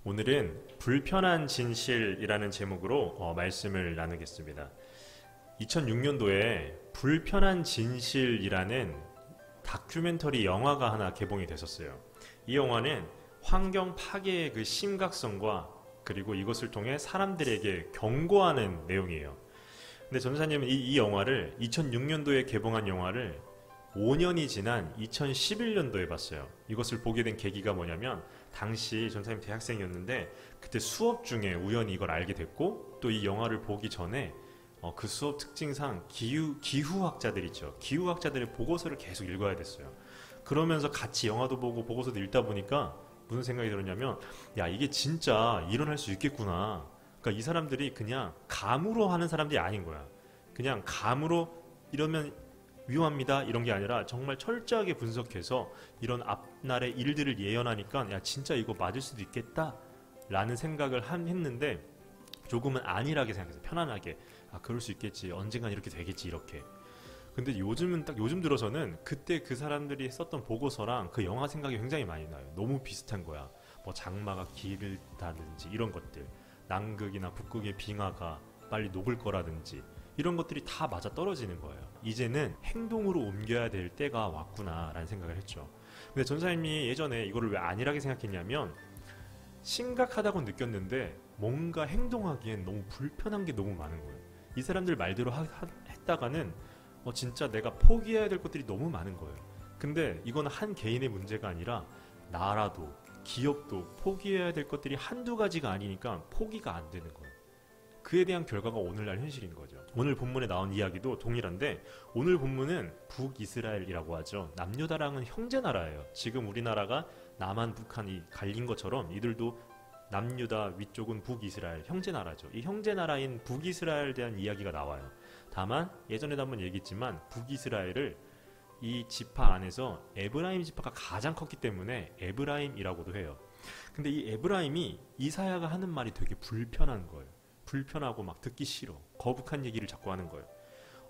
오늘은 불편한 진실이라는 제목으로 말씀을 나누겠습니다. 2006년도에 불편한 진실이라는 다큐멘터리 영화가 하나 개봉이 됐었어요. 이 영화는 환경 파괴의 그 심각성과 그리고 이것을 통해 사람들에게 경고하는 내용이에요. 근데 전도사님은 이 영화를 2006년도에 개봉한 영화를 5년이 지난 2011년도에 봤어요. 이것을 보게 된 계기가 뭐냐면 당시 전도사님 대학생이었는데 그때 수업 중에 우연히 이걸 알게 됐고 또 이 영화를 보기 전에 그 수업 특징상 기후학자들 있죠. 기후학자들의 보고서를 계속 읽어야 됐어요. 그러면서 같이 영화도 보고 보고서도 읽다 보니까 무슨 생각이 들었냐면 야, 이게 진짜 일어날 수 있겠구나. 그러니까 이 사람들이 그냥 감으로 하는 사람들이 아닌 거야. 그냥 감으로 이러면 위험합니다 이런 게 아니라 정말 철저하게 분석해서 이런 앞날의 일들을 예언하니까 야, 진짜 이거 맞을 수도 있겠다 라는 생각을 했는데 조금은 안일하게 생각해서 편안하게 그럴 수 있겠지, 언젠간 이렇게 되겠지, 이렇게. 근데 요즘 들어서는 그때 그 사람들이 썼던 보고서랑 그 영화 생각이 굉장히 많이 나요. 너무 비슷한 거야. 뭐 장마가 길다든지 이런 것들, 남극이나 북극의 빙하가 빨리 녹을 거라든지 이런 것들이 다 맞아 떨어지는 거예요. 이제는 행동으로 옮겨야 될 때가 왔구나 라는 생각을 했죠. 근데 전사님이 예전에 이거를 왜 안일하게 생각했냐면 심각하다고 느꼈는데 뭔가 행동하기엔 너무 불편한 게 너무 많은 거예요. 이 사람들 말대로 했다가는 진짜 내가 포기해야 될 것들이 너무 많은 거예요. 근데 이건 한 개인의 문제가 아니라 나라도 기업도 포기해야 될 것들이 한두 가지가 아니니까 포기가 안 되는 거예요. 그에 대한 결과가 오늘날 현실인 거죠. 오늘 본문에 나온 이야기도 동일한데 오늘 본문은 북이스라엘이라고 하죠. 남유다랑은 형제나라예요. 지금 우리나라가 남한 북한이 갈린 것처럼 이들도 남유다 위쪽은 북이스라엘 형제나라죠. 이 형제나라인 북이스라엘에 대한 이야기가 나와요. 다만 예전에도 한번 얘기했지만 북이스라엘을 이 지파 안에서 에브라임 지파가 가장 컸기 때문에 에브라임이라고도 해요. 근데 이 에브라임이 이사야가 하는 말이 되게 불편한 거예요. 불편하고 막 듣기 싫어. 거북한 얘기를 자꾸 하는 거예요.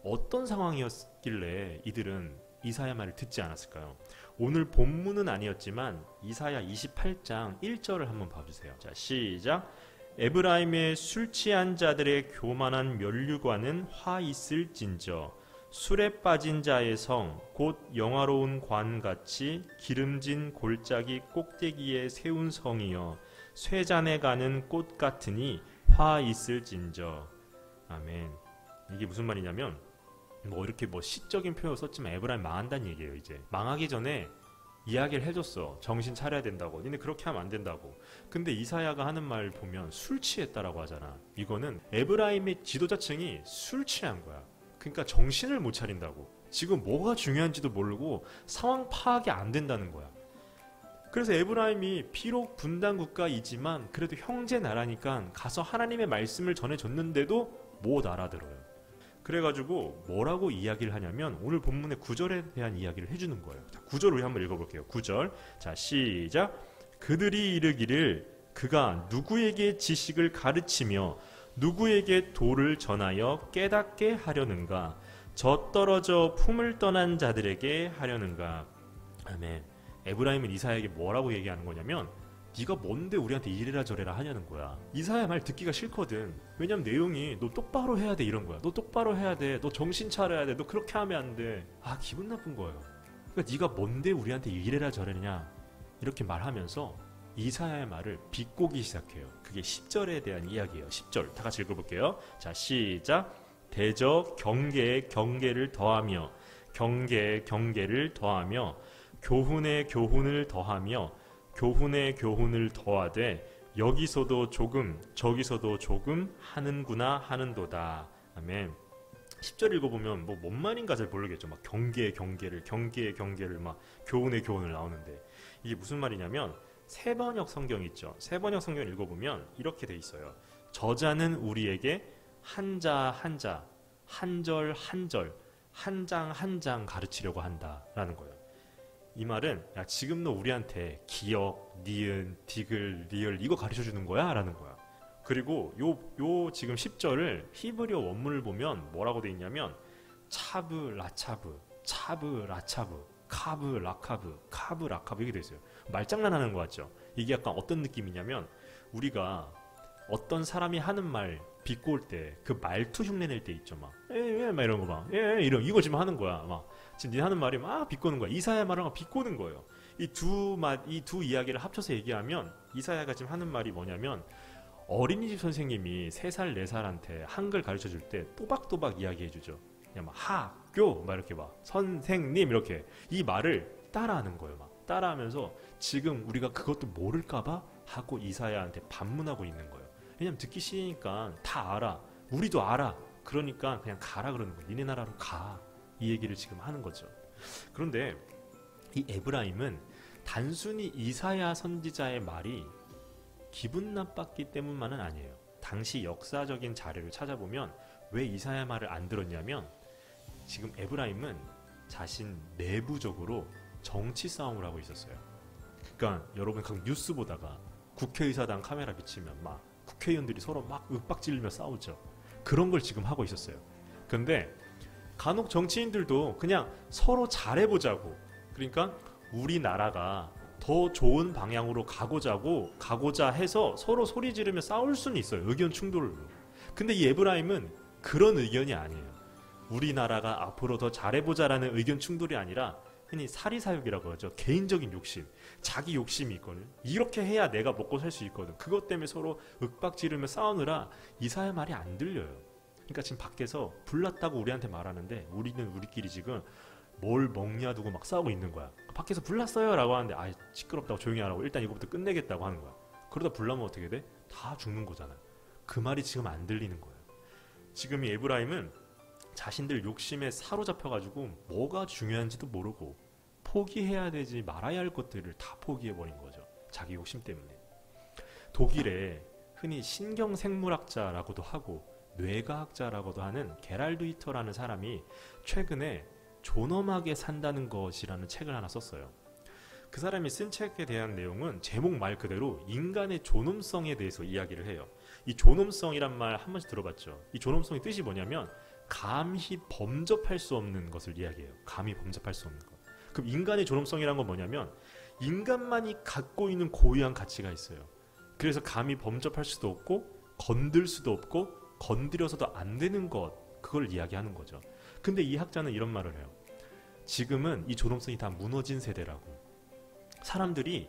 어떤 상황이었길래 이들은 이사야 말을 듣지 않았을까요? 오늘 본문은 아니었지만 이사야 28장 1절을 한번 봐주세요. 자, 시작. 에브라임의 술 취한 자들의 교만한 면류관은 화 있을진저 술에 빠진 자의 성 곧 영화로운 관같이 기름진 골짜기 꼭대기에 세운 성이여 쇠잔에 가는 꽃 같으니 화 있을진저. 아멘. 이게 무슨 말이냐면 이렇게 시적인 표현을 썼지만 에브라임 망한다는 얘기예요. 이제 망하기 전에 이야기를 해줬어. 정신 차려야 된다고. 니네 그렇게 하면 안 된다고. 근데 이사야가 하는 말 보면 술 취했다라고 하잖아. 이거는 에브라임의 지도자층이 술 취한 거야. 그러니까 정신을 못 차린다고. 지금 뭐가 중요한지도 모르고 상황 파악이 안 된다는 거야. 그래서 에브라임이 비록 분단 국가이지만 그래도 형제 나라니까 가서 하나님의 말씀을 전해줬는데도 못 알아들어요. 그래가지고 뭐라고 이야기를 하냐면 오늘 본문의 9절에 대한 이야기를 해주는 거예요. 자, 9절 우리 한번 읽어볼게요. 9절. 자, 시작. 그들이 이르기를 그가 누구에게 지식을 가르치며 누구에게 도를 전하여 깨닫게 하려는가? 저 떨어져 품을 떠난 자들에게 하려는가? 아멘. 에브라임은 이사야에게 뭐라고 얘기하는 거냐면 네가 뭔데 우리한테 이래라 저래라 하냐는 거야. 이사야 말 듣기가 싫거든. 왜냐면 내용이 너 똑바로 해야 돼 이런 거야. 너 똑바로 해야 돼. 너 정신 차려야 돼. 너 그렇게 하면 안 돼. 기분 나쁜 거예요. 그러니까 네가 뭔데 우리한테 이래라 저래냐 이렇게 말하면서 이사야의 말을 비꼬기 시작해요. 그게 10절에 대한 이야기예요. 10절 다 같이 읽어볼게요. 자, 시작. 대저 경계에 경계를 더하며 경계에 경계를 더하며 교훈에 교훈을 더하며 교훈에 교훈을 더하되 여기서도 조금 저기서도 조금 하는구나 하는도다. 아멘. 10절 읽어보면 뭔 말인가 잘 모르겠죠. 막 경계에 경계를 경계에 경계를 막 교훈에 교훈을 나오는데 이게 무슨 말이냐면 세번역 성경 있죠. 세번역 성경 읽어보면 이렇게 돼 있어요. 저자는 우리에게 한자 한자 한절 한절 한 장 한 장 가르치려고 한다라는 거예요. 이 말은 야, 지금 너 우리한테 기역, 니은, 디귿, 리을 이거 가르쳐주는 거야? 라는 거야. 그리고 요 지금 10절을 히브리어 원문을 보면 뭐라고 돼 있냐면 차브, 라차브, 차브, 라차브, 카브, 라카브, 카브, 라카브 이렇게 돼 있어요. 말장난하는 거 같죠? 이게 약간 어떤 느낌이냐면 우리가 어떤 사람이 하는 말 비꼬을 때 그 말투 흉내 낼 때 있죠. 막 이런 거 막 이런 이거 지금 하는 거야. 막 지금 네 하는 말이 막 비꼬는 거야. 이사야 말을 막 비꼬는 거예요. 이 두 이야기를 합쳐서 얘기하면 이사야가 지금 하는 말이 뭐냐면 어린이집 선생님이 3살 4살한테 한글 가르쳐 줄 때 또박또박 이야기해 주죠. 그냥 막 학교 막 이렇게 막 선생님 이렇게 이 말을 따라하는 거예요. 막 따라하면서 지금 우리가 그것도 모를까봐 하고 이사야한테 반문하고 있는 거예요. 왜냐면 듣기 싫으니까 다 알아. 우리도 알아. 그러니까 그냥 가라 그러는 거예요. 니네 나라로 가. 이 얘기를 지금 하는 거죠. 그런데 이 에브라임은 단순히 이사야 선지자의 말이 기분 나빴기 때문만은 아니에요. 당시 역사적인 자료를 찾아보면 왜 이사야 말을 안 들었냐면 지금 에브라임은 자신 내부적으로 정치 싸움을 하고 있었어요. 그러니까 여러분 각 뉴스 보다가 국회의사당 카메라 비치면 막 국회의원들이 서로 막 윽박지르며 싸우죠. 그런 걸 지금 하고 있었어요. 근데 간혹 정치인들도 그냥 서로 잘해보자고, 그러니까 우리나라가 더 좋은 방향으로 가고자 해서 서로 소리 지르며 싸울 수는 있어요. 의견 충돌로. 근데 이 에브라임은 그런 의견이 아니에요. 우리나라가 앞으로 더 잘해보자라는 의견 충돌이 아니라 흔히 사리사욕이라고 하죠. 개인적인 욕심, 자기 욕심이 있거든. 이렇게 해야 내가 먹고 살 수 있거든. 그것 때문에 서로 윽박지르며 싸우느라 이사야 말이 안 들려요. 그러니까 지금 밖에서 불났다고 우리한테 말하는데 우리는 우리끼리 지금 뭘 먹냐 두고 막 싸우고 있는 거야. 밖에서 불났어요 라고 하는데 아 시끄럽다고 조용히 하라고 일단 이거부터 끝내겠다고 하는 거야. 그러다 불나면 어떻게 돼? 다 죽는 거잖아. 그 말이 지금 안 들리는 거예요. 지금 이 에브라임은 자신들 욕심에 사로잡혀가지고 뭐가 중요한지도 모르고 포기해야 되지 말아야 할 것들을 다 포기해버린 거죠. 자기 욕심 때문에. 독일에 흔히 신경생물학자라고도 하고 뇌과학자라고도 하는 게랄드 히터라는 사람이 최근에 존엄하게 산다는 것이라는 책을 하나 썼어요. 그 사람이 쓴 책에 대한 내용은 제목 말 그대로 인간의 존엄성에 대해서 이야기를 해요. 이 존엄성이란 말 한 번씩 들어봤죠. 이 존엄성의 뜻이 뭐냐면 감히 범접할 수 없는 것을 이야기해요. 감히 범접할 수 없는 것. 그럼 인간의 존엄성이란 건 뭐냐면 인간만이 갖고 있는 고유한 가치가 있어요. 그래서 감히 범접할 수도 없고 건들 수도 없고 건드려서도 안 되는 것, 그걸 이야기하는 거죠. 근데 이 학자는 이런 말을 해요. 지금은 이 존엄성이 다 무너진 세대라고. 사람들이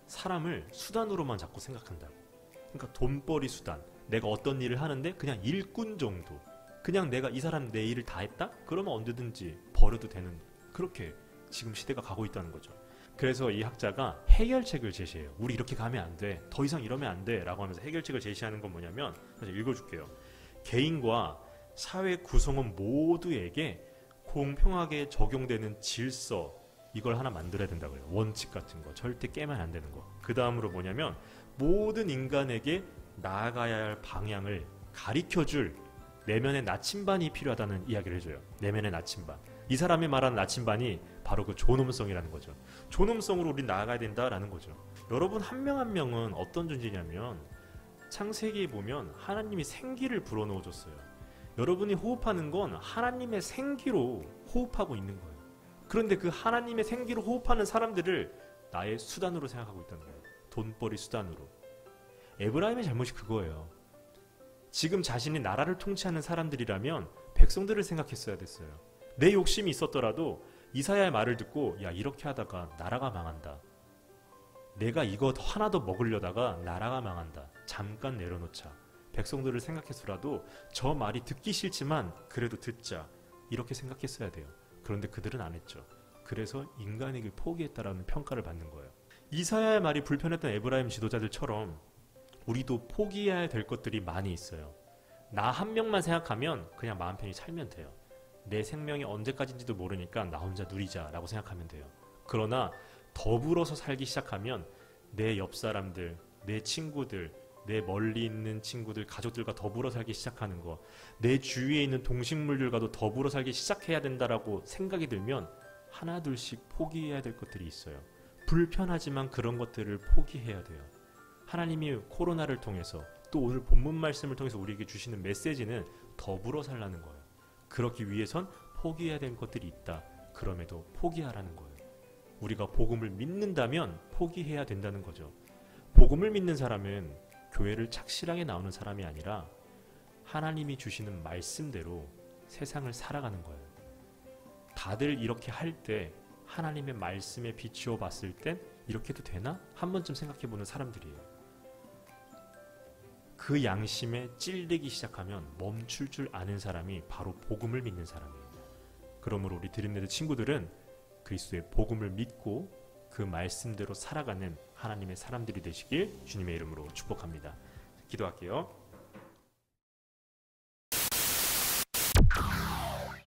사람을 수단으로만 자꾸 생각한다고. 그러니까 돈벌이 수단. 내가 어떤 일을 하는데 그냥 일꾼 정도. 그냥 내가 이 사람 내 일을 다 했다? 그러면 언제든지 버려도 되는, 그렇게 지금 시대가 가고 있다는 거죠. 그래서 이 학자가 해결책을 제시해요. 우리 이렇게 가면 안 돼. 더 이상 이러면 안 돼. 라고 하면서 해결책을 제시하는 건 뭐냐면, 사실 읽어줄게요. 개인과 사회 구성원 모두에게 공평하게 적용되는 질서, 이걸 하나 만들어야 된다고 해요. 원칙 같은 거. 절대 깨면 안 되는 거. 그 다음으로 뭐냐면 모든 인간에게 나아가야 할 방향을 가리켜줄 내면의 나침반이 필요하다는 이야기를 해줘요. 내면의 나침반. 이 사람이 말하는 나침반이 바로 그 존엄성이라는 거죠. 존엄성으로 우리 나아가야 된다라는 거죠. 여러분 한 명 한 명은 어떤 존재냐면 창세기에 보면 하나님이 생기를 불어넣어줬어요. 여러분이 호흡하는 건 하나님의 생기로 호흡하고 있는 거예요. 그런데 그 하나님의 생기로 호흡하는 사람들을 나의 수단으로 생각하고 있다는 거예요. 돈벌이 수단으로. 에브라임의 잘못이 그거예요. 지금 자신이 나라를 통치하는 사람들이라면 백성들을 생각했어야 됐어요. 내 욕심이 있었더라도 이사야의 말을 듣고 야 이렇게 하다가 나라가 망한다. 내가 이거 하나 더 먹으려다가 나라가 망한다. 잠깐 내려놓자. 백성들을 생각해서라도 저 말이 듣기 싫지만 그래도 듣자. 이렇게 생각했어야 돼요. 그런데 그들은 안 했죠. 그래서 인간에게 포기했다라는 평가를 받는 거예요. 이사야의 말이 불편했던 에브라임 지도자들처럼 우리도 포기해야 될 것들이 많이 있어요. 나 한 명만 생각하면 그냥 마음 편히 살면 돼요. 내 생명이 언제까지인지도 모르니까 나 혼자 누리자라고 생각하면 돼요. 그러나 더불어서 살기 시작하면 내 옆 사람들, 내 친구들, 내 멀리 있는 친구들, 가족들과 더불어 살기 시작하는 거, 내 주위에 있는 동식물들과도 더불어 살기 시작해야 된다라고 생각이 들면 하나 둘씩 포기해야 될 것들이 있어요. 불편하지만 그런 것들을 포기해야 돼요. 하나님이 코로나를 통해서 또 오늘 본문 말씀을 통해서 우리에게 주시는 메시지는 더불어 살라는 거예요. 그렇기 위해선 포기해야 될 것들이 있다. 그럼에도 포기하라는 거예요. 우리가 복음을 믿는다면 포기해야 된다는 거죠. 복음을 믿는 사람은 교회를 착실하게 나오는 사람이 아니라 하나님이 주시는 말씀대로 세상을 살아가는 거예요. 다들 이렇게 할 때 하나님의 말씀에 비추어 봤을 땐 이렇게도 되나? 한 번쯤 생각해보는 사람들이에요. 그 양심에 찔리기 시작하면 멈출 줄 아는 사람이 바로 복음을 믿는 사람이에요. 그러므로 우리 드림레드 친구들은 그리스도의 복음을 믿고 그 말씀대로 살아가는 하나님의 사람들이 되시길 주님의 이름으로 축복합니다. 기도할게요.